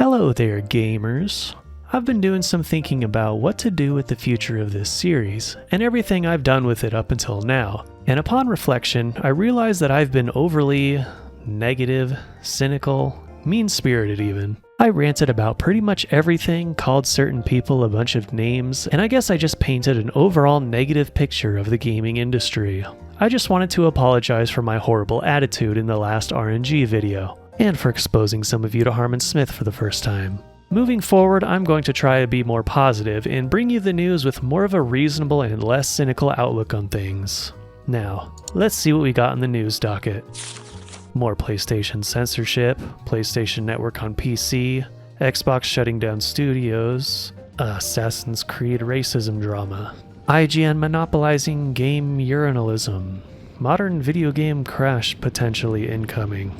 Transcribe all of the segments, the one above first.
Hello there, gamers. I've been doing some thinking about what to do with the future of this series, and everything I've done with it up until now. And upon reflection, I realized that I've been overly negative, cynical, mean-spirited even. I ranted about pretty much everything, called certain people a bunch of names, and I guess I just painted an overall negative picture of the gaming industry. I just wanted to apologize for my horrible attitude in the last RNG video, and for exposing some of you to Harmon Smith for the first time. Moving forward, I'm going to try to be more positive and bring you the news with more of a reasonable and less cynical outlook on things. Now, let's see what we got in the news docket. More PlayStation censorship, PlayStation Network on PC, Xbox shutting down studios, Assassin's Creed racism drama, IGN monopolizing game urinalism, modern video game crash potentially incoming.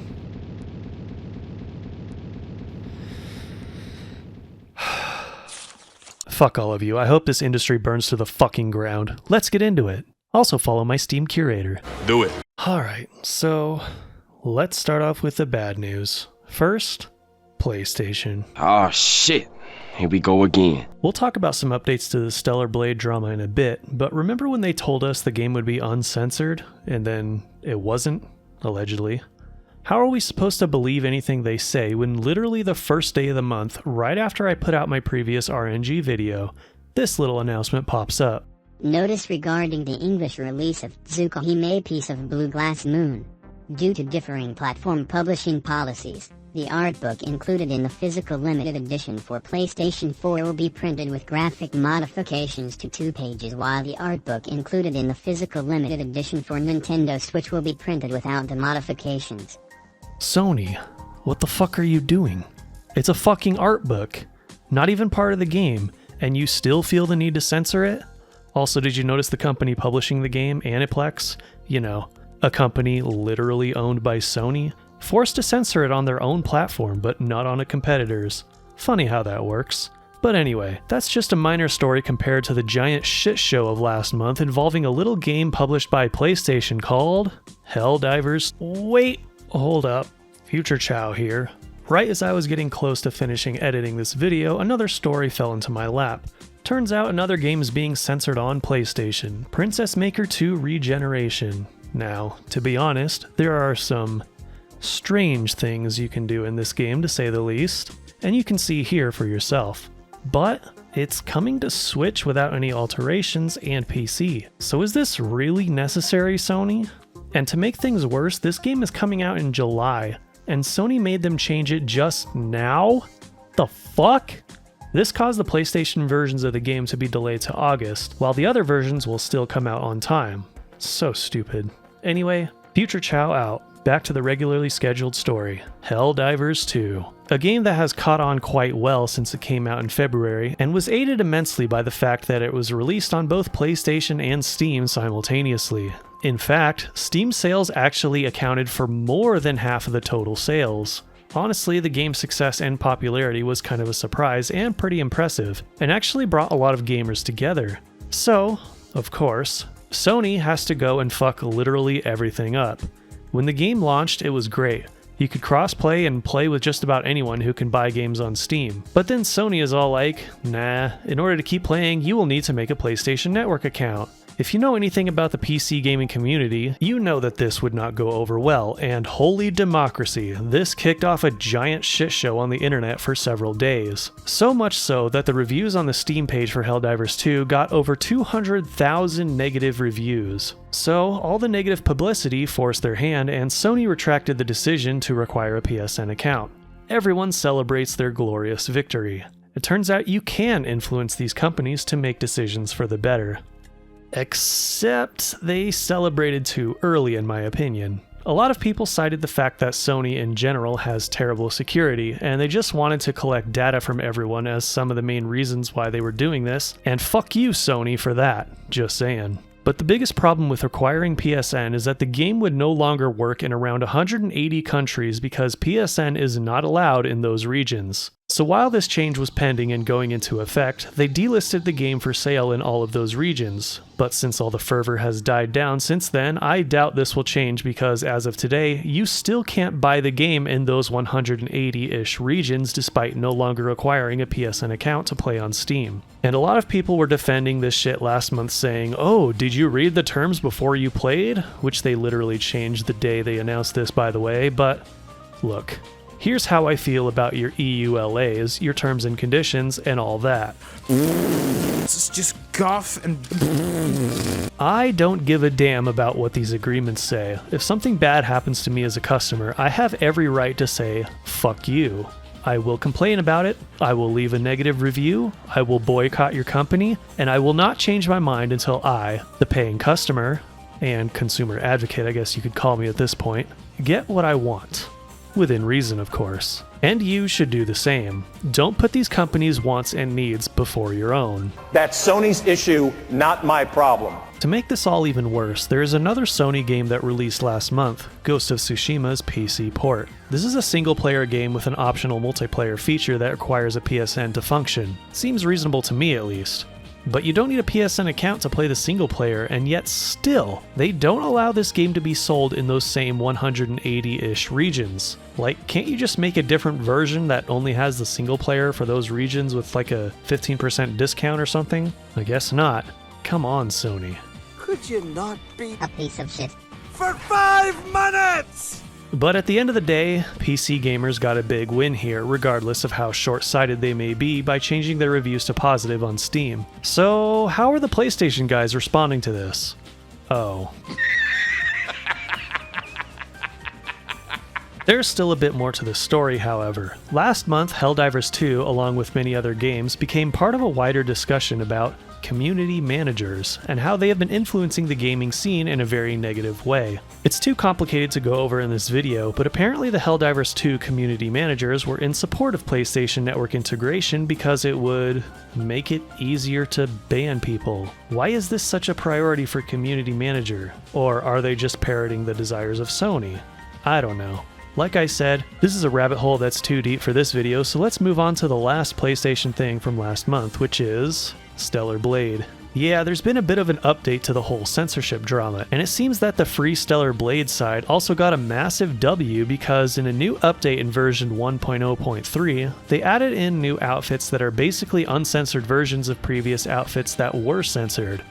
Fuck all of you, I hope this industry burns to the fucking ground. Let's get into it. Also follow my Steam curator. Do it. Alright, so let's start off with the bad news. First, PlayStation. Oh shit, here we go again. We'll talk about some updates to the Stellar Blade drama in a bit, but remember when they told us the game would be uncensored, and then it wasn't, allegedly? How are we supposed to believe anything they say when literally the first day of the month, right after I put out my previous RNG video, this little announcement pops up? Notice regarding the English release of Tsukuhime Piece of Blue Glass Moon. Due to differing platform publishing policies, the art book included in the physical limited edition for PlayStation 4 will be printed with graphic modifications to 2 pages, while the art book included in the physical limited edition for Nintendo Switch will be printed without the modifications. Sony, what the fuck are you doing? It's a fucking art book, not even part of the game, and you still feel the need to censor it? Also, did you notice the company publishing the game, Aniplex? You know, a company literally owned by Sony, forced to censor it on their own platform, but not on a competitor's. Funny how that works. But anyway, that's just a minor story compared to the giant shit show of last month involving a little game published by PlayStation called Helldivers. Wait, hold up. Future Chow here. Right as I was getting close to finishing editing this video, another story fell into my lap. Turns out another game is being censored on PlayStation, Princess Maker 2 Regeneration. Now, to be honest, there are some strange things you can do in this game, to say the least, and you can see here for yourself. But it's coming to Switch without any alterations and PC. So is this really necessary, Sony? And to make things worse, this game is coming out in July, and Sony made them change it just now? The fuck? This caused the PlayStation versions of the game to be delayed to August, while the other versions will still come out on time. So stupid. Anyway, Future Chow out. Back to the regularly scheduled story. Helldivers 2. A game that has caught on quite well since it came out in February, and was aided immensely by the fact that it was released on both PlayStation and Steam simultaneously. In fact, Steam sales actually accounted for more than half of the total sales. Honestly, the game's success and popularity was kind of a surprise and pretty impressive, and actually brought a lot of gamers together. So, of course, Sony has to go and fuck literally everything up. When the game launched, it was great. You could cross-play and play with just about anyone who can buy games on Steam. But then Sony is all like, nah, in order to keep playing, you will need to make a PlayStation Network account. If you know anything about the PC gaming community, you know that this would not go over well, and holy democracy, this kicked off a giant shit show on the internet for several days. So much so that the reviews on the Steam page for Helldivers 2 got over 200,000 negative reviews. So, all the negative publicity forced their hand, and Sony retracted the decision to require a PSN account. Everyone celebrates their glorious victory. It turns out you can influence these companies to make decisions for the better. Except they celebrated too early, in my opinion. A lot of people cited the fact that Sony in general has terrible security, and they just wanted to collect data from everyone as some of the main reasons why they were doing this, and fuck you, Sony, for that. Just saying. But the biggest problem with requiring PSN is that the game would no longer work in around 180 countries because PSN is not allowed in those regions. So while this change was pending and going into effect, they delisted the game for sale in all of those regions. But since all the fervor has died down since then, I doubt this will change because as of today, you still can't buy the game in those 180-ish regions despite no longer requiring a PSN account to play on Steam. And a lot of people were defending this shit last month saying, oh, did you read the terms before you played? Which they literally changed the day they announced this, by the way, but look. Here's how I feel about your EULAs, your terms and conditions, and all that. It's just guff and... I don't give a damn about what these agreements say. If something bad happens to me as a customer, I have every right to say, fuck you. I will complain about it, I will leave a negative review, I will boycott your company, and I will not change my mind until I, the paying customer, and consumer advocate I guess you could call me at this point, get what I want. Within reason, of course. And you should do the same. Don't put these companies' wants and needs before your own. That's Sony's issue, not my problem. To make this all even worse, there is another Sony game that released last month, Ghost of Tsushima's PC port. This is a single-player game with an optional multiplayer feature that requires a PSN to function. Seems reasonable to me, at least. But you don't need a PSN account to play the single player, and yet still, they don't allow this game to be sold in those same 180-ish regions. Like, can't you just make a different version that only has the single player for those regions with like a 15% discount or something? I guess not. Come on, Sony. Could you not be A piece of shit. for 5 minutes? But at the end of the day, PC gamers got a big win here, regardless of how short-sighted they may be by changing their reviews to positive on Steam. So, how are the PlayStation guys responding to this? Oh. There's still a bit more to the story, however. Last month, Helldivers 2, along with many other games, became part of a wider discussion about community managers and how they have been influencing the gaming scene in a very negative way. It's too complicated to go over in this video, but apparently the Helldivers 2 community managers were in support of PlayStation Network integration because it would make it easier to ban people. Why is this such a priority for community manager? Or are they just parroting the desires of Sony? I don't know. Like I said, this is a rabbit hole that's too deep for this video, so let's move on to the last PlayStation thing from last month, which is Stellar Blade. Yeah, there's been a bit of an update to the whole censorship drama, and it seems that the Free Stellar Blade side also got a massive W because in a new update in version 1.0.3, they added in new outfits that are basically uncensored versions of previous outfits that were censored.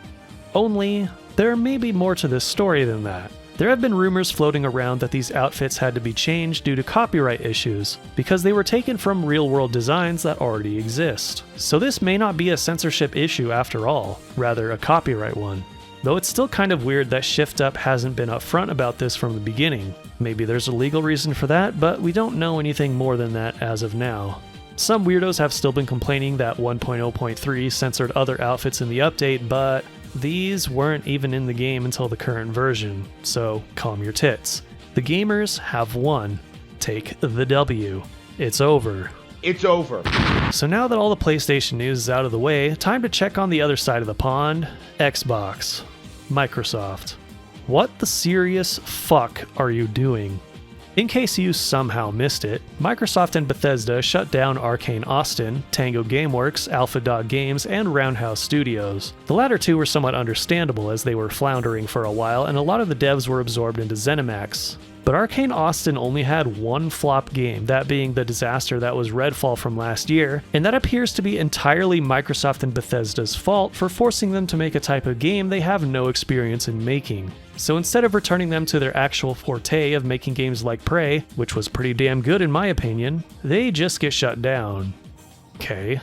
Only, there may be more to this story than that. There have been rumors floating around that these outfits had to be changed due to copyright issues, because they were taken from real-world designs that already exist. So this may not be a censorship issue after all, rather a copyright one. Though it's still kind of weird that ShiftUp hasn't been upfront about this from the beginning. Maybe there's a legal reason for that, but we don't know anything more than that as of now. Some weirdos have still been complaining that 1.0.3 censored other outfits in the update, but these weren't even in the game until the current version, so calm your tits. The gamers have won. Take the W. It's over. It's over. So now that all the PlayStation news is out of the way, time to check on the other side of the pond, Xbox. Microsoft. What the serious fuck are you doing? In case you somehow missed it, Microsoft and Bethesda shut down Arcane Austin, Tango Gameworks, Alpha Dog Games, and Roundhouse Studios. The latter two were somewhat understandable as they were floundering for a while and a lot of the devs were absorbed into ZeniMax. But Arcane Austin only had one flop game, that being the disaster that was Redfall from last year, and that appears to be entirely Microsoft and Bethesda's fault for forcing them to make a type of game they have no experience in making. So instead of returning them to their actual forte of making games like Prey, which was pretty damn good in my opinion, they just get shut down. Okay.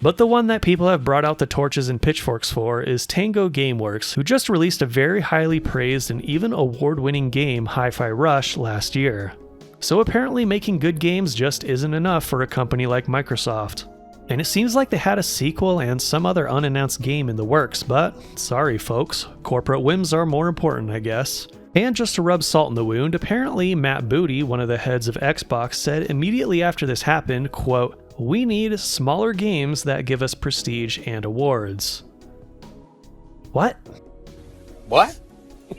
But the one that people have brought out the torches and pitchforks for is Tango Gameworks, who just released a very highly praised and even award-winning game, Hi-Fi Rush, last year. So apparently making good games just isn't enough for a company like Microsoft. And it seems like they had a sequel and some other unannounced game in the works, but sorry folks, corporate whims are more important, I guess. And just to rub salt in the wound, apparently Matt Booty, one of the heads of Xbox, said immediately after this happened, quote, "We need smaller games that give us prestige and awards." What? What?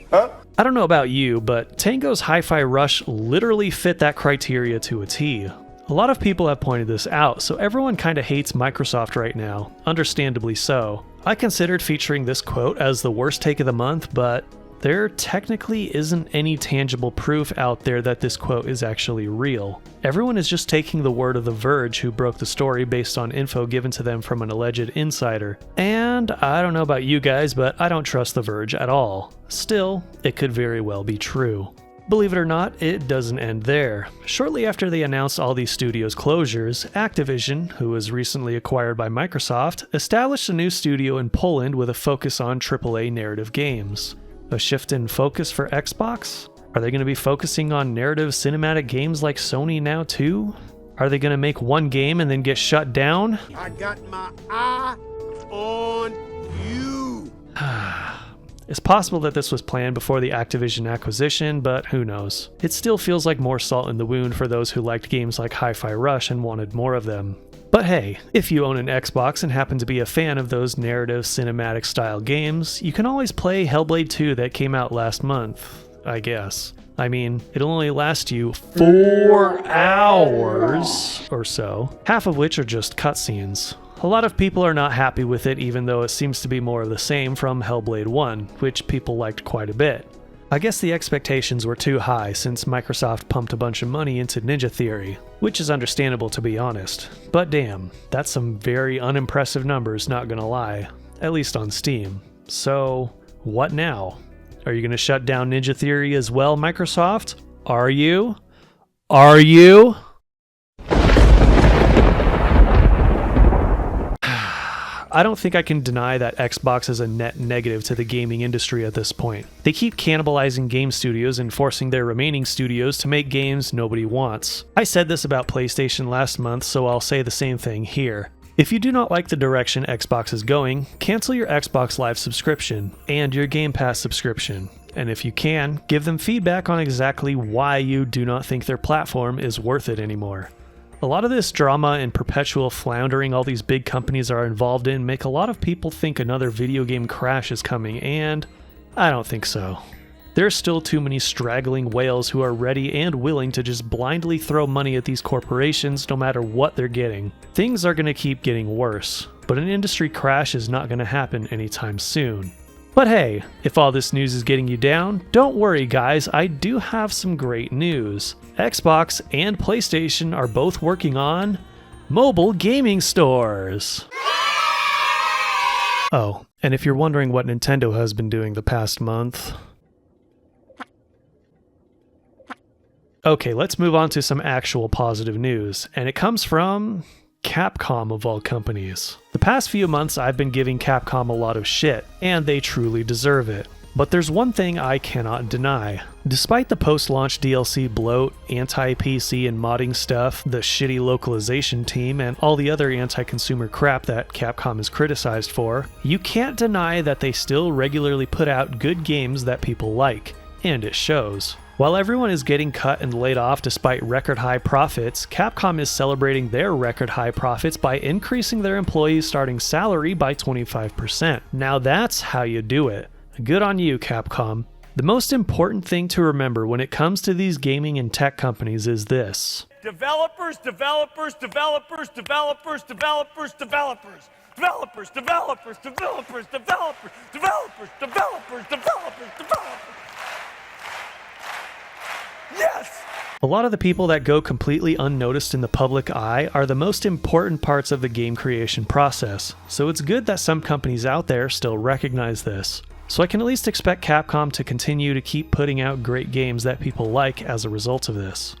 Huh? I don't know about you, but Tango's Hi-Fi Rush literally fit that criteria to a T. A lot of people have pointed this out, so everyone kinda hates Microsoft right now, understandably so. I considered featuring this quote as the worst take of the month, but there technically isn't any tangible proof out there that this quote is actually real. Everyone is just taking the word of the Verge, who broke the story based on info given to them from an alleged insider. And I don't know about you guys, but I don't trust the Verge at all. Still, it could very well be true. Believe it or not, it doesn't end there. Shortly after they announced all these studios' closures, Activision, who was recently acquired by Microsoft, established a new studio in Poland with a focus on AAA narrative games. A shift in focus for Xbox? Are they going to be focusing on narrative cinematic games like Sony now too? Are they going to make one game and then get shut down? I got my eye on you. It's possible that this was planned before the Activision acquisition, but who knows. It still feels like more salt in the wound for those who liked games like Hi-Fi Rush and wanted more of them. But hey, if you own an Xbox and happen to be a fan of those narrative cinematic style games, you can always play Hellblade 2 that came out last month, I guess. I mean, it'll only last you 4 hours or so, half of which are just cutscenes. A lot of people are not happy with it, even though it seems to be more of the same from Hellblade 1, which people liked quite a bit. I guess the expectations were too high since Microsoft pumped a bunch of money into Ninja Theory, which is understandable to be honest. But damn, that's some very unimpressive numbers, not gonna lie, at least on Steam. So, what now? Are you gonna shut down Ninja Theory as well, Microsoft? Are you? Are you? I don't think I can deny that Xbox is a net negative to the gaming industry at this point. They keep cannibalizing game studios and forcing their remaining studios to make games nobody wants. I said this about PlayStation last month, so I'll say the same thing here. If you do not like the direction Xbox is going, cancel your Xbox Live subscription and your Game Pass subscription. And if you can, give them feedback on exactly why you do not think their platform is worth it anymore. A lot of this drama and perpetual floundering all these big companies are involved in make a lot of people think another video game crash is coming, and I don't think so. There's still too many straggling whales who are ready and willing to just blindly throw money at these corporations no matter what they're getting. Things are going to keep getting worse, but an industry crash is not going to happen anytime soon. But hey, if all this news is getting you down, don't worry guys, I do have some great news. Xbox and PlayStation are both working on mobile gaming stores. Oh, and if you're wondering what Nintendo has been doing the past month... Okay, let's move on to some actual positive news, and it comes from Capcom of all companies. The past few months I've been giving Capcom a lot of shit, and they truly deserve it. But there's one thing I cannot deny. Despite the post-launch DLC bloat, anti-PC and modding stuff, the shitty localization team, and all the other anti-consumer crap that Capcom is criticized for, you can't deny that they still regularly put out good games that people like, and it shows. While everyone is getting cut and laid off despite record-high profits, Capcom is celebrating their record-high profits by increasing their employees' starting salary by 25%. Now that's how you do it. Good on you, Capcom. The most important thing to remember when it comes to these gaming and tech companies is this. Developers, developers, developers, developers, developers, developers. Developers, developers, developers, developers, developers, developers, developers, developers. Yes! A lot of the people that go completely unnoticed in the public eye are the most important parts of the game creation process, so it's good that some companies out there still recognize this. So I can at least expect Capcom to continue to keep putting out great games that people like as a result of this.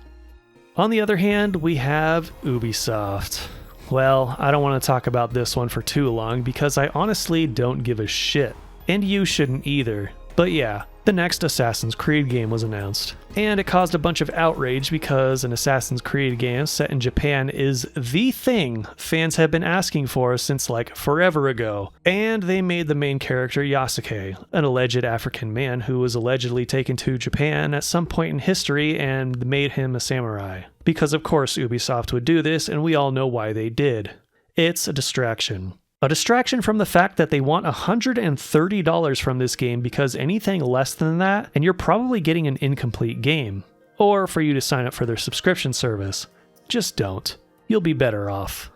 On the other hand, we have Ubisoft. Well, I don't want to talk about this one for too long because I honestly don't give a shit. And you shouldn't either. But yeah, the next Assassin's Creed game was announced. And it caused a bunch of outrage because an Assassin's Creed game set in Japan is the thing fans have been asking for since like forever ago. And they made the main character Yasuke, an alleged African man who was allegedly taken to Japan at some point in history and made him a samurai. Because of course Ubisoft would do this, and we all know why they did. It's a distraction. A distraction from the fact that they want $130 from this game because anything less than that, and you're probably getting an incomplete game. Or for you to sign up for their subscription service. Just don't. You'll be better off.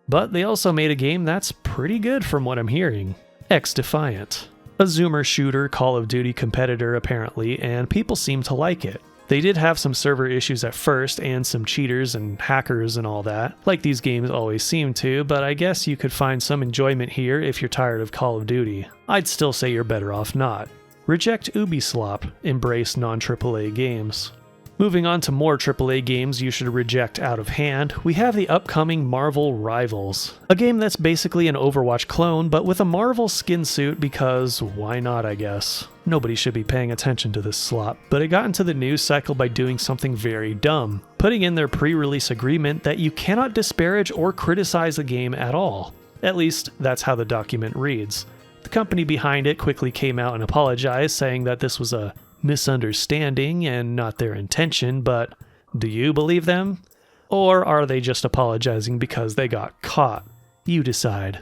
But they also made a game that's pretty good from what I'm hearing. X-Defiant. A Zoomer shooter Call of Duty competitor apparently, and people seem to like it. They did have some server issues at first and some cheaters and hackers and all that, like these games always seem to, but I guess you could find some enjoyment here if you're tired of Call of Duty. I'd still say you're better off not. Reject Ubislop, embrace non-AAA games. Moving on to more AAA games you should reject out of hand, we have the upcoming Marvel Rivals. A game that's basically an Overwatch clone, but with a Marvel skin suit because why not, I guess. Nobody should be paying attention to this slop, but it got into the news cycle by doing something very dumb, putting in their pre-release agreement that you cannot disparage or criticize the game at all. At least, that's how the document reads. The company behind it quickly came out and apologized, saying that this was a misunderstanding and not their intention, but do you believe them? Or are they just apologizing because they got caught? You decide.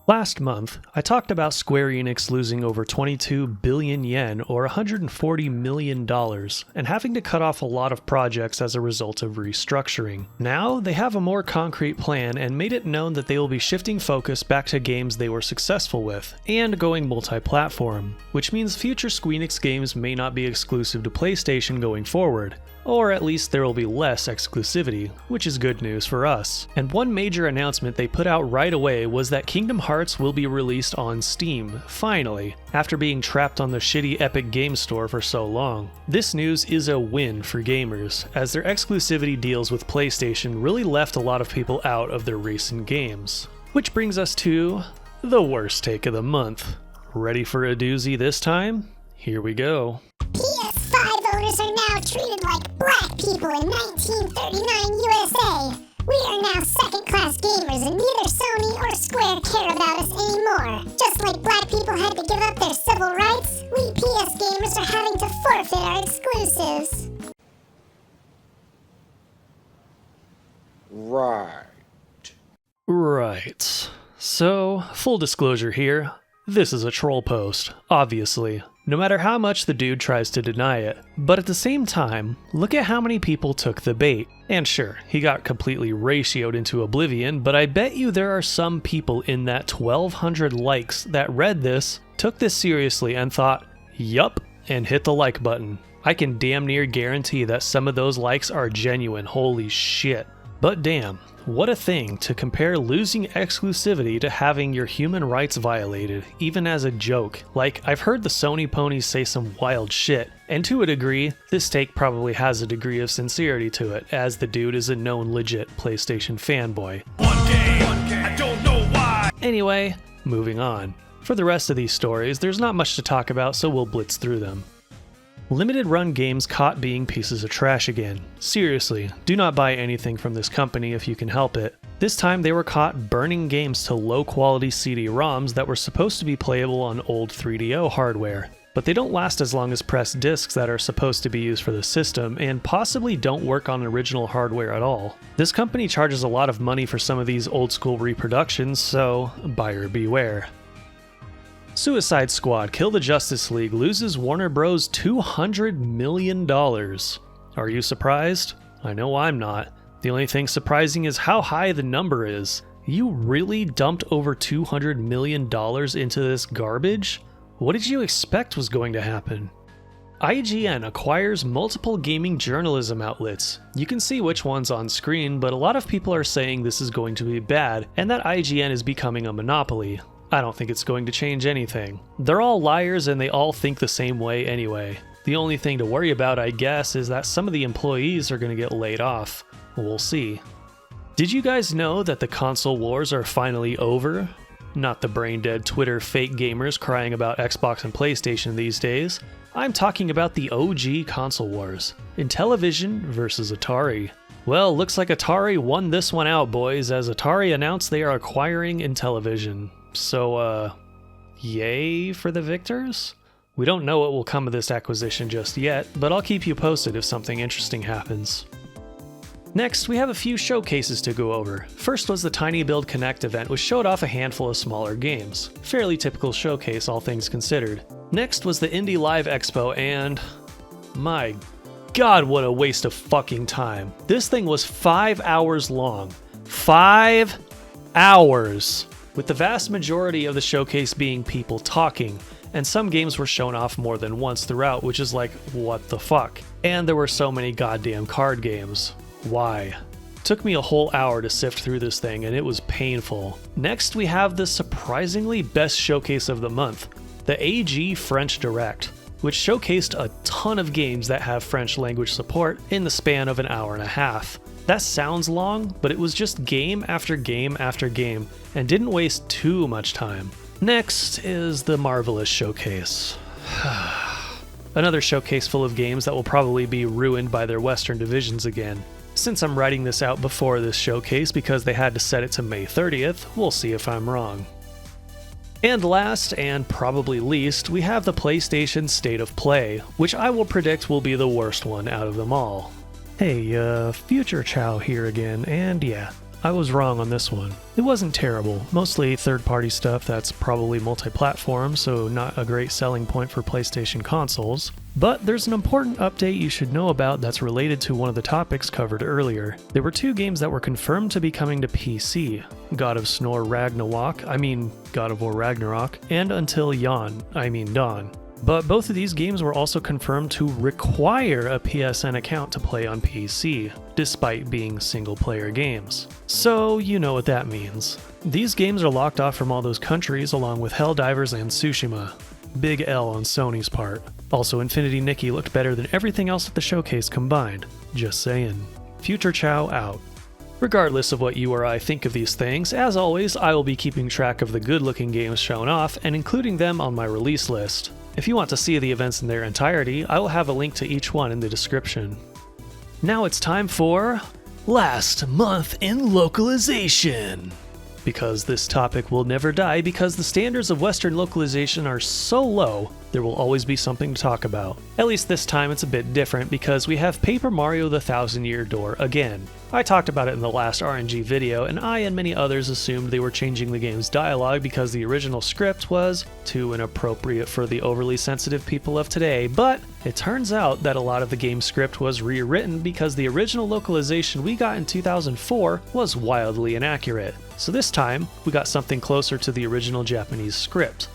Last month, I talked about Square Enix losing over 22 billion yen or $140 million and having to cut off a lot of projects as a result of restructuring. Now, they have a more concrete plan and made it known that they will be shifting focus back to games they were successful with and going multi-platform, which means future Squeenix games may not be exclusive to PlayStation going forward. Or at least there will be less exclusivity, which is good news for us. And one major announcement they put out right away was that Kingdom Hearts will be released on Steam, finally, after being trapped on the shitty Epic Games Store for so long. This news is a win for gamers, as their exclusivity deals with PlayStation really left a lot of people out of their recent games. Which brings us to the worst take of the month. Ready for a doozy this time? Here we go. PS5 owners are now treated like black people in 1939 USA. We are now second-class gamers and neither Sony or Square care about us anymore. Just like black people had to give up their civil rights, we PS gamers are having to forfeit our exclusives. Right. So, full disclosure here, this is a troll post, obviously. No matter how much the dude tries to deny it. But at the same time, look at how many people took the bait. And sure, he got completely ratioed into oblivion, but I bet you there are some people in that 1,200 likes that read this, took this seriously and thought, yup, and hit the like button. I can damn near guarantee that some of those likes are genuine, holy shit. But damn, what a thing to compare losing exclusivity to having your human rights violated, even as a joke. Like, I've heard the Sony ponies say some wild shit, and to a degree, this take probably has a degree of sincerity to it, as the dude is a known legit PlayStation fanboy. One game, I don't know why. Anyway, moving on. For the rest of these stories, there's not much to talk about, so we'll blitz through them. Limited run games caught being pieces of trash again. Seriously, do not buy anything from this company if you can help it. This time they were caught burning games to low quality CD-ROMs that were supposed to be playable on old 3DO hardware. But they don't last as long as pressed discs that are supposed to be used for the system and possibly don't work on original hardware at all. This company charges a lot of money for some of these old school reproductions, so buyer beware. Suicide Squad Kill the Justice League loses Warner Bros. $200 million. Are you surprised? I know I'm not. The only thing surprising is how high the number is. You really dumped over $200 million into this garbage? What did you expect was going to happen? IGN acquires multiple gaming journalism outlets. You can see which one's on screen, but a lot of people are saying this is going to be bad and that IGN is becoming a monopoly. I don't think it's going to change anything. They're all liars and they all think the same way anyway. The only thing to worry about, I guess, is that some of the employees are going to get laid off. We'll see. Did you guys know that the console wars are finally over? Not the brain-dead Twitter fake gamers crying about Xbox and PlayStation these days. I'm talking about the OG console wars. Intellivision versus Atari. Well, looks like Atari won this one out, boys, as Atari announced they are acquiring Intellivision. So, yay for the victors? We don't know what will come of this acquisition just yet, but I'll keep you posted if something interesting happens. Next, we have a few showcases to go over. First was the Tiny Build Connect event, which showed off a handful of smaller games. Fairly typical showcase, all things considered. Next was the Indie Live Expo, and my God, what a waste of fucking time. This thing was 5 hours long. 5 hours! With the vast majority of the showcase being people talking, and some games were shown off more than once throughout, which is like, what the fuck? And there were so many goddamn card games. Why? Took me a whole hour to sift through this thing, and it was painful. Next, we have the surprisingly best showcase of the month, the AG French Direct, which showcased a ton of games that have French language support in the span of an hour and a half. That sounds long, but it was just game after game after game, and didn't waste too much time. Next is the Marvelous Showcase. Another showcase full of games that will probably be ruined by their Western divisions again. Since I'm writing this out before this showcase because they had to set it to May 30th, we'll see if I'm wrong. And last, and probably least, we have the PlayStation State of Play, which I will predict will be the worst one out of them all. Hey, Future Chow here again, and yeah, I was wrong on this one. It wasn't terrible, mostly third-party stuff that's probably multi-platform, so not a great selling point for PlayStation consoles. But there's an important update you should know about that's related to one of the topics covered earlier. There were 2 games that were confirmed to be coming to PC, God of War Ragnarok, and Until Dawn. But both of these games were also confirmed to require a PSN account to play on PC, despite being single-player games. So you know what that means. These games are locked off from all those countries along with Helldivers and Tsushima. Big L on Sony's part. Also, Infinity Nikki looked better than everything else at the showcase combined. Just saying. Future Chow out. Regardless of what you or I think of these things, as always, I will be keeping track of the good-looking games shown off and including them on my release list. If you want to see the events in their entirety, I will have a link to each one in the description. Now it's time for Last Month in Localization. Because this topic will never die because the standards of Western localization are so low, there will always be something to talk about. At least this time it's a bit different because we have Paper Mario: The Thousand Year Door again. I talked about it in the last RNG video, and I and many others assumed they were changing the game's dialogue because the original script was too inappropriate for the overly sensitive people of today, but it turns out that a lot of the game's script was rewritten because the original localization we got in 2004 was wildly inaccurate. So this time, we got something closer to the original Japanese script.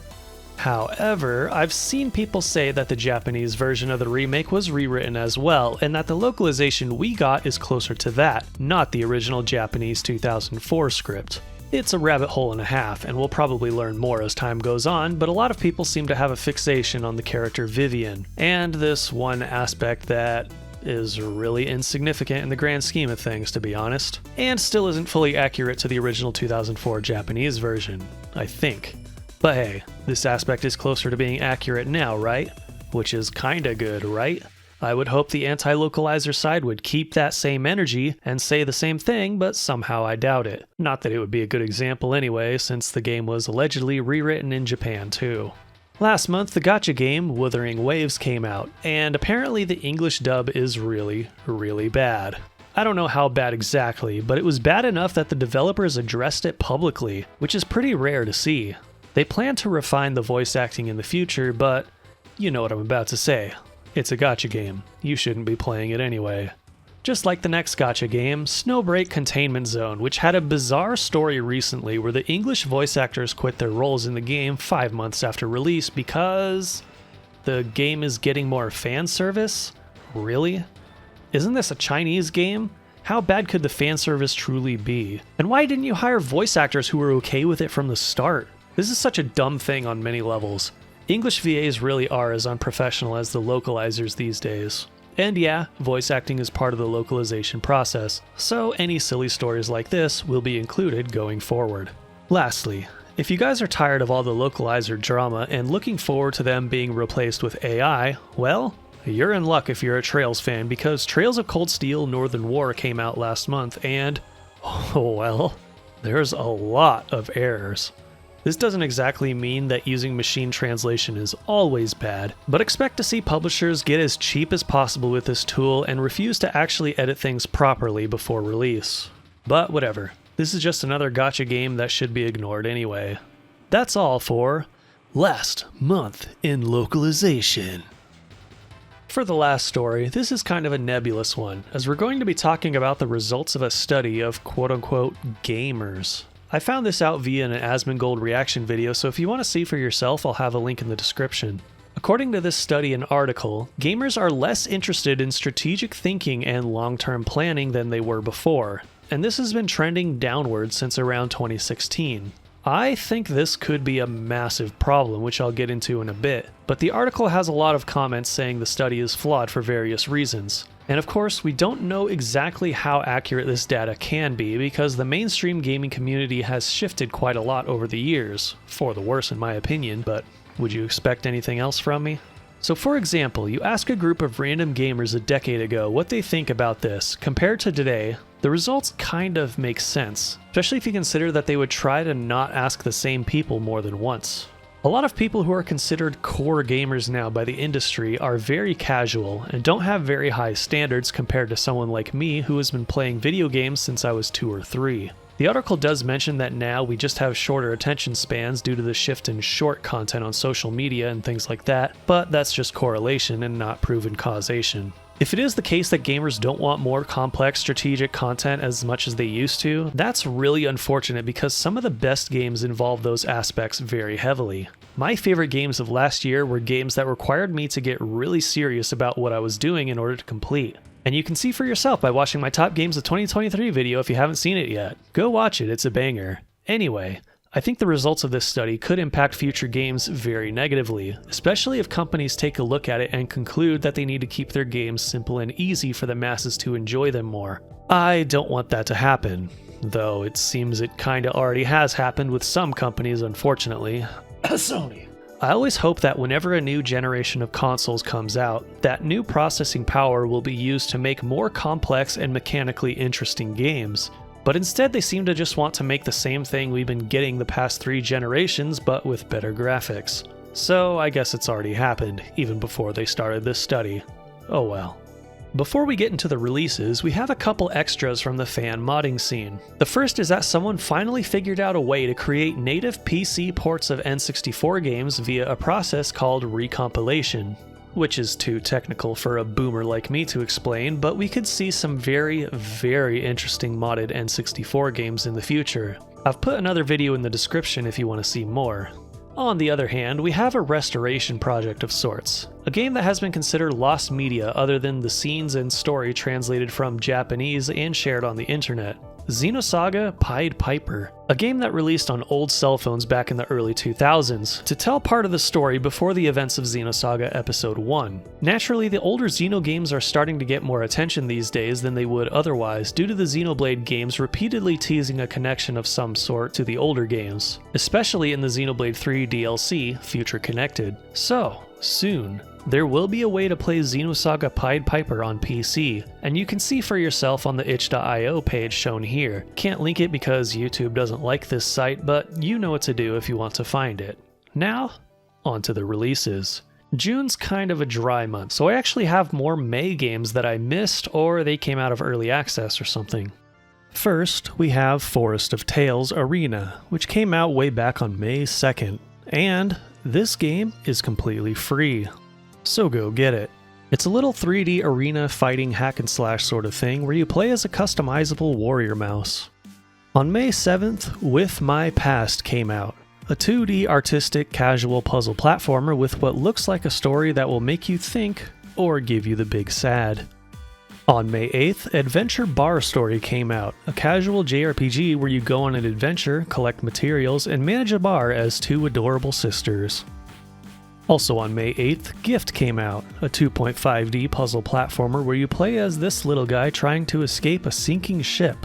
However, I've seen people say that the Japanese version of the remake was rewritten as well, and that the localization we got is closer to that, not the original Japanese 2004 script. It's a rabbit hole and a half, and we'll probably learn more as time goes on, but a lot of people seem to have a fixation on the character Vivian, and this one aspect that is really insignificant in the grand scheme of things, to be honest, and still isn't fully accurate to the original 2004 Japanese version, I think. But hey, this aspect is closer to being accurate now, right? Which is kinda good, right? I would hope the anti-localizer side would keep that same energy and say the same thing, but somehow I doubt it. Not that it would be a good example anyway, since the game was allegedly rewritten in Japan too. Last month, the gacha game Wuthering Waves came out, and apparently the English dub is really, really bad. I don't know how bad exactly, but it was bad enough that the developers addressed it publicly, which is pretty rare to see. They plan to refine the voice acting in the future, but you know what I'm about to say. It's a gacha game. You shouldn't be playing it anyway. Just like the next gacha game, Snowbreak Containment Zone, which had a bizarre story recently where the English voice actors quit their roles in the game 5 months after release because the game is getting more fan service? Really? Isn't this a Chinese game? How bad could the fan service truly be? And why didn't you hire voice actors who were okay with it from the start? This is such a dumb thing on many levels. English VAs really are as unprofessional as the localizers these days. And yeah, voice acting is part of the localization process, so any silly stories like this will be included going forward. Lastly, if you guys are tired of all the localizer drama and looking forward to them being replaced with AI, well, you're in luck if you're a Trails fan because Trails of Cold Steel Northern War came out last month and, oh well, there's a lot of errors. This doesn't exactly mean that using machine translation is always bad, but expect to see publishers get as cheap as possible with this tool and refuse to actually edit things properly before release. But whatever, this is just another gacha game that should be ignored anyway. That's all for Last Month in Localization. For the last story, this is kind of a nebulous one, as we're going to be talking about the results of a study of quote-unquote gamers. I found this out via an Asmongold reaction video, so if you want to see for yourself, I'll have a link in the description. According to this study and article, gamers are less interested in strategic thinking and long-term planning than they were before, and this has been trending downward since around 2016. I think this could be a massive problem, which I'll get into in a bit, but the article has a lot of comments saying the study is flawed for various reasons. And of course, we don't know exactly how accurate this data can be because the mainstream gaming community has shifted quite a lot over the years, for the worse in my opinion, but would you expect anything else from me? So for example, you ask a group of random gamers a decade ago what they think about this. Compared to today, the results kind of make sense, especially if you consider that they would try to not ask the same people more than once. A lot of people who are considered core gamers now by the industry are very casual and don't have very high standards compared to someone like me who has been playing video games since I was 2 or 3. The article does mention that now we just have shorter attention spans due to the shift in short content on social media and things like that, but that's just correlation and not proven causation. If it is the case that gamers don't want more complex strategic content as much as they used to, that's really unfortunate because some of the best games involve those aspects very heavily. My favorite games of last year were games that required me to get really serious about what I was doing in order to complete. And you can see for yourself by watching my Top Games of 2023 video if you haven't seen it yet. Go watch it, it's a banger. Anyway, I think the results of this study could impact future games very negatively, especially if companies take a look at it and conclude that they need to keep their games simple and easy for the masses to enjoy them more. I don't want that to happen, though it seems it kinda already has happened with some companies, unfortunately. Sony. I always hope that whenever a new generation of consoles comes out, that new processing power will be used to make more complex and mechanically interesting games. But instead they seem to just want to make the same thing we've been getting the past 3 generations but with better graphics. So I guess it's already happened, even before they started this study. Oh well. Before we get into the releases, we have a couple extras from the fan modding scene. The first is that someone finally figured out a way to create native PC ports of N64 games via a process called recompilation. Which is too technical for a boomer like me to explain, but we could see some very, very interesting modded N64 games in the future. I've put another video in the description if you want to see more. On the other hand, we have a restoration project of sorts. A game that has been considered lost media other than the scenes and story translated from Japanese and shared on the internet. Xenosaga Pied Piper, a game that released on old cell phones back in the early 2000s, to tell part of the story before the events of Xenosaga Episode 1. Naturally, the older Xeno games are starting to get more attention these days than they would otherwise due to the Xenoblade games repeatedly teasing a connection of some sort to the older games, especially in the Xenoblade 3 DLC, Future Connected. So, soon, there will be a way to play Xenosaga Pied Piper on PC, and you can see for yourself on the itch.io page shown here. Can't link it because YouTube doesn't like this site, but you know what to do if you want to find it. Now, on to the releases. June's kind of a dry month, so I actually have more May games that I missed or they came out of early access or something. First, we have Forest of Tales Arena, which came out way back on May 2nd, and this game is completely free. So go get it. It's a little 3D arena fighting hack and slash sort of thing where you play as a customizable warrior mouse. On May 7th, With My Past came out, a 2D artistic casual puzzle platformer with what looks like a story that will make you think or give you the big sad. On May 8th, AdventureBarStory came out, a casual JRPG where you go on an adventure, collect materials, and manage a bar as 2 adorable sisters. Also on May 8th, Gift came out, a 2.5D puzzle platformer where you play as this little guy trying to escape a sinking ship.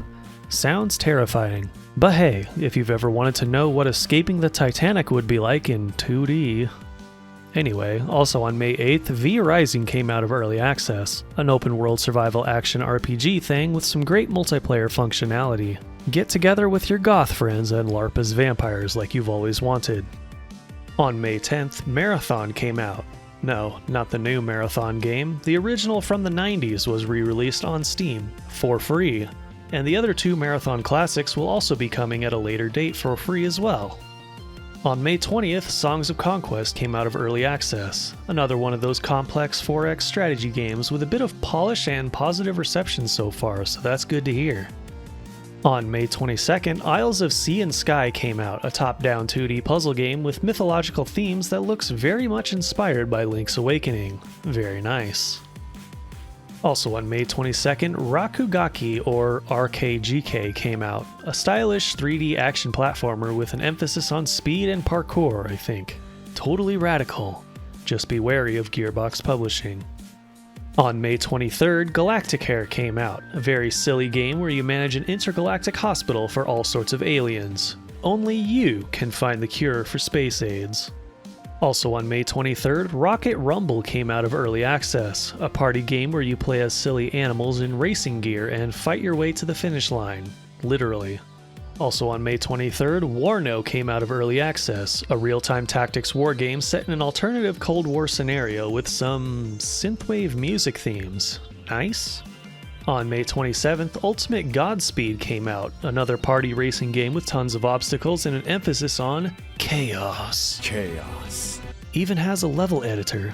Sounds terrifying. But hey, if you've ever wanted to know what escaping the Titanic would be like in 2D. Anyway, also on May 8th, V Rising came out of early access, an open world survival action RPG thing with some great multiplayer functionality. Get together with your goth friends and LARP as vampires like you've always wanted. On May 10th, Marathon came out. No, not the new Marathon game. The original from the 90s was re-released on Steam, for free. And the other 2 Marathon classics will also be coming at a later date for free as well. On May 20th, Songs of Conquest came out of early access, another one of those complex 4X strategy games with a bit of polish and positive reception so far, so that's good to hear. On May 22nd, Isles of Sea and Sky came out, a top-down 2D puzzle game with mythological themes that looks very much inspired by Link's Awakening. Very nice. Also on May 22nd, Rakugaki or RKGK came out, a stylish 3D action platformer with an emphasis on speed and parkour, I think. Totally radical. Just be wary of Gearbox Publishing. On May 23rd, Galacticare came out, a very silly game where you manage an intergalactic hospital for all sorts of aliens. Only you can find the cure for space AIDS. Also on May 23rd, Rocket Rumble came out of early access, a party game where you play as silly animals in racing gear and fight your way to the finish line. Literally. Also on May 23rd, Warno came out of early access, a real-time tactics war game set in an alternative Cold War scenario with some synthwave music themes. Nice. On May 27th, Ultimate Godspeed came out, another party racing game with tons of obstacles and an emphasis on chaos. Even has a level editor.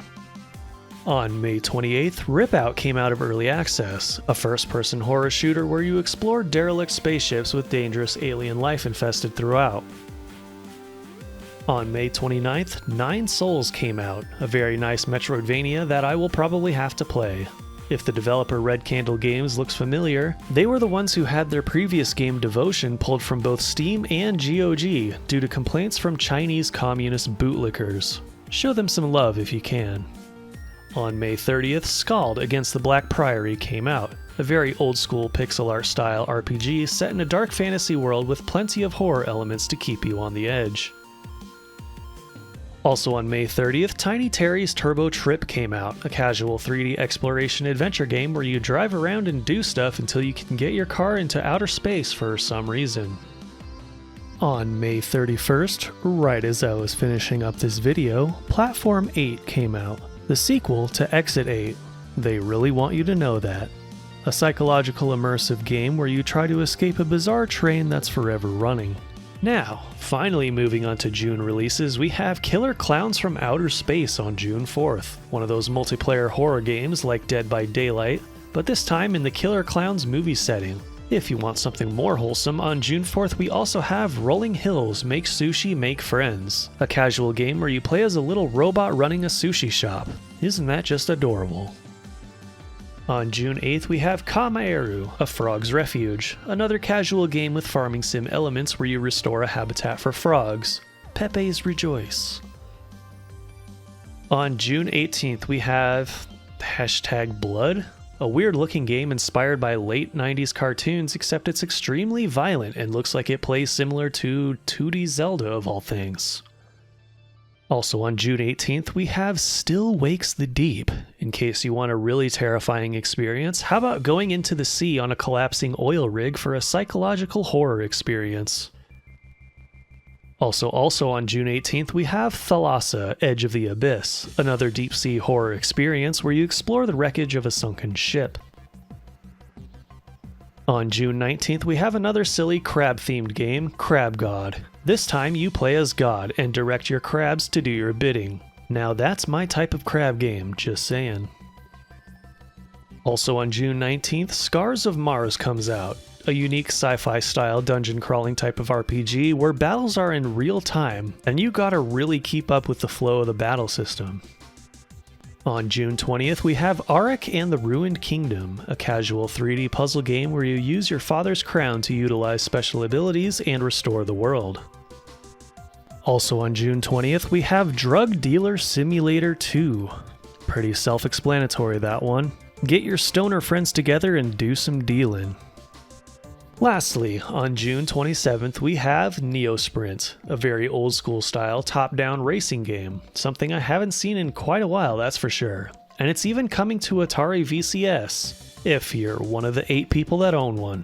On May 28th, Ripout came out of early access, a first-person horror shooter where you explore derelict spaceships with dangerous alien life infested throughout. On May 29th, Nine Souls came out, a very nice Metroidvania that I will probably have to play. If the developer Red Candle Games looks familiar, they were the ones who had their previous game Devotion pulled from both Steam and GOG due to complaints from Chinese communist bootlickers. Show them some love if you can. On May 30th, SKALD Against the Black Priory came out, a very old-school pixel art style RPG set in a dark fantasy world with plenty of horror elements to keep you on the edge. Also on May 30th, Tiny Terry's Turbo Trip came out, a casual 3D exploration adventure game where you drive around and do stuff until you can get your car into outer space for some reason. On May 31st, right as I was finishing up this video, Platform 8 came out, the sequel to Exit 8. They really want you to know that. A psychological immersive game where you try to escape a bizarre train that's forever running. Now, finally moving on to June releases, we have Killer Clowns from Outer Space on June 4th, one of those multiplayer horror games like Dead by Daylight, but this time in the Killer Clowns movie setting. If you want something more wholesome, on June 4th we also have Rolling Hills Make Sushi Make Friends, a casual game where you play as a little robot running a sushi shop. Isn't that just adorable? On June 8th, we have Kamaeru, A Frog's Refuge, another casual game with farming sim elements where you restore a habitat for frogs. Pepe's Rejoice. On June 18th, we have #Blood, a weird-looking game inspired by late 90s cartoons, except it's extremely violent and looks like it plays similar to 2D Zelda of all things. Also on June 18th, we have Still Wakes the Deep. In case you want a really terrifying experience, how about going into the sea on a collapsing oil rig for a psychological horror experience? Also on June 18th, we have Thalassa, Edge of the Abyss, another deep-sea horror experience where you explore the wreckage of a sunken ship. On June 19th, we have another silly crab-themed game, Crab God. This time you play as God and direct your crabs to do your bidding. Now that's my type of crab game, just saying. Also on June 19th, Scars of Mars comes out, a unique sci-fi style dungeon crawling type of RPG where battles are in real time and you gotta really keep up with the flow of the battle system. On June 20th, we have Arik and the Ruined Kingdom, a casual 3D puzzle game where you use your father's crown to utilize special abilities and restore the world. Also on June 20th, we have Drug Dealer Simulator 2. Pretty self-explanatory, that one. Get your stoner friends together and do some dealing. Lastly, on June 27th, we have Neosprint, a very old-school style top-down racing game, something I haven't seen in quite a while, that's for sure. And it's even coming to Atari VCS, if you're one of the 8 people that own one.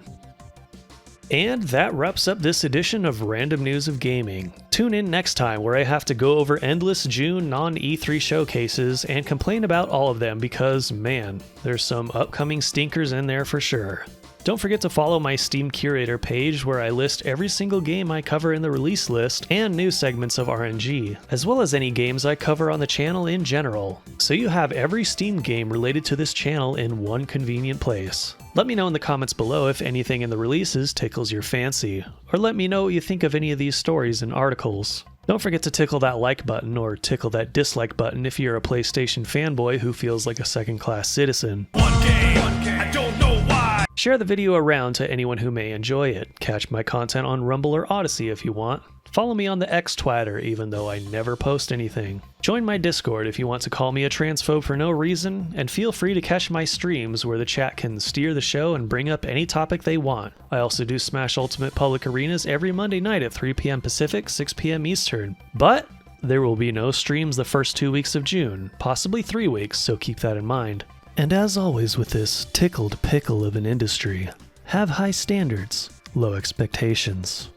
And that wraps up this edition of Random News of Gaming. Tune in next time where I have to go over endless June non-E3 showcases and complain about all of them because, man, there's some upcoming stinkers in there for sure. Don't forget to follow my Steam Curator page where I list every single game I cover in the release list and new segments of RNG, as well as any games I cover on the channel in general. So you have every Steam game related to this channel in one convenient place. Let me know in the comments below if anything in the releases tickles your fancy, or let me know what you think of any of these stories and articles. Don't forget to tickle that like button or tickle that dislike button if you're a PlayStation fanboy who feels like a second-class citizen. One game, I don't know why. Share the video around to anyone who may enjoy it. Catch my content on Rumble or Odyssey if you want. Follow me on the X Twitter even though I never post anything. Join my Discord if you want to call me a transphobe for no reason, and feel free to catch my streams where the chat can steer the show and bring up any topic they want. I also do Smash Ultimate Public Arenas every Monday night at 3 PM Pacific, 6 PM Eastern. But there will be no streams the first 2 weeks of June, possibly 3 weeks, so keep that in mind. And as always with this tickled pickle of an industry, have high standards, low expectations.